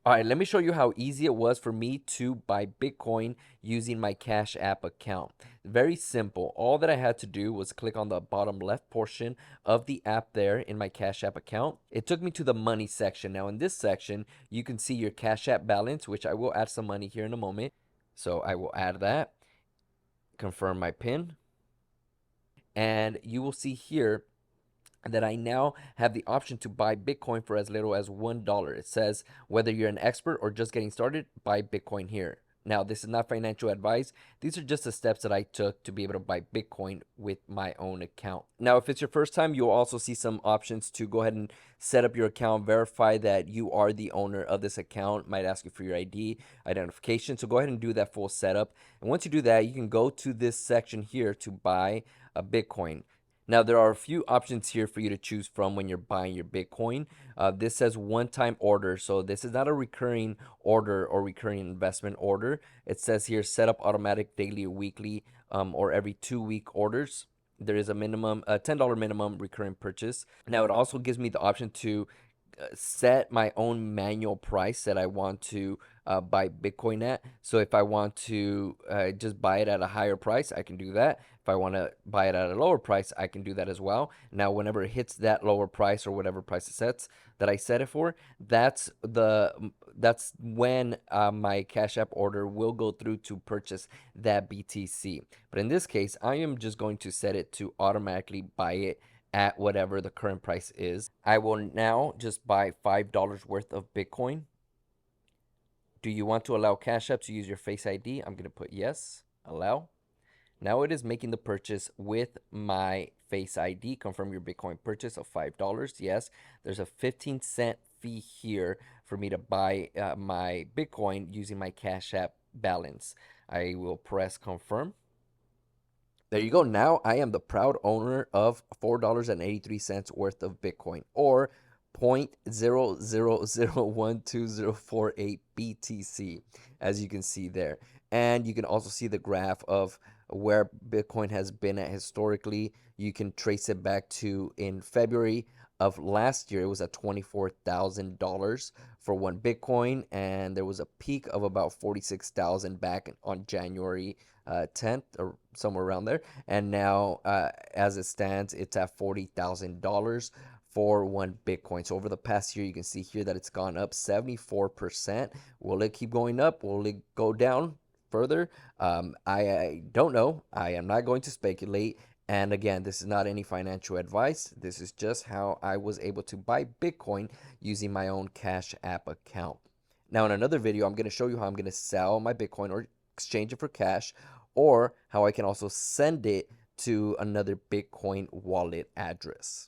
All right, let me show you how easy it was for me to buy Bitcoin using my Cash App account. Very simple. All that I had to do was click on the bottom left portion of the app there in my Cash App account. It took me to the money section. Now in this section, you can see your Cash App balance, which I will add some money here in a moment. So I will add that, confirm my PIN, and you will see here that I now have the option to buy Bitcoin for as little as $1. It says whether you're an expert or just getting started, buy Bitcoin here. Now, this is not financial advice. These are just the steps that I took to be able to buy Bitcoin with my own account. Now, if it's your first time, you'll also see some options to go ahead and set up your account, verify that you are the owner of this account. It might ask you for your ID, identification. So go ahead and do that full setup. And once you do that, you can go to this section here to buy a Bitcoin. Now, there are a few options here for you to choose from when you're buying your Bitcoin. This says one-time order. So this is not a recurring order or recurring investment order. It says here set up automatic daily or weekly or every 2-week orders. There is a minimum, a $10 minimum recurring purchase. Now, it also gives me the option to set my own manual price that I want to buy Bitcoin at. So if I want to just buy it at a higher price, I can do that. If I want to buy it at a lower price, I can do that as well. Now, whenever it hits that lower price or whatever price it sets that I set it for, that's when my Cash App order will go through to purchase that BTC. But in this case, I am just going to set it to automatically buy it at whatever the current price is. I will now just buy $5 worth of Bitcoin. Do you want to allow Cash App to use your Face ID? I'm going to put yes, allow. Now it is making the purchase with my Face ID. Confirm your Bitcoin purchase of $5. Yes, there's a 15-cent fee here for me to buy my Bitcoin using my Cash App balance. I will press confirm. There you go. Now I am the proud owner of $4.83 worth of Bitcoin, or 0.00012048 BTC, as you can see there. And you can also see the graph of where Bitcoin has been at historically. You can trace it back to in February of last year, it was at $24,000 for one Bitcoin, and there was a peak of about 46,000 back on January 10th or somewhere around there. And now, as it stands, it's at $40,000 for one Bitcoin. So over the past year, you can see here that it's gone up 74%. Will it keep going up? Will it go down further? I don't know. I am not going to speculate. And again, this is not any financial advice. This is just how I was able to buy Bitcoin using my own Cash App account. Now, in another video, I'm going to show you how I'm going to sell my Bitcoin or exchange it for cash, or how I can also send it to another Bitcoin wallet address.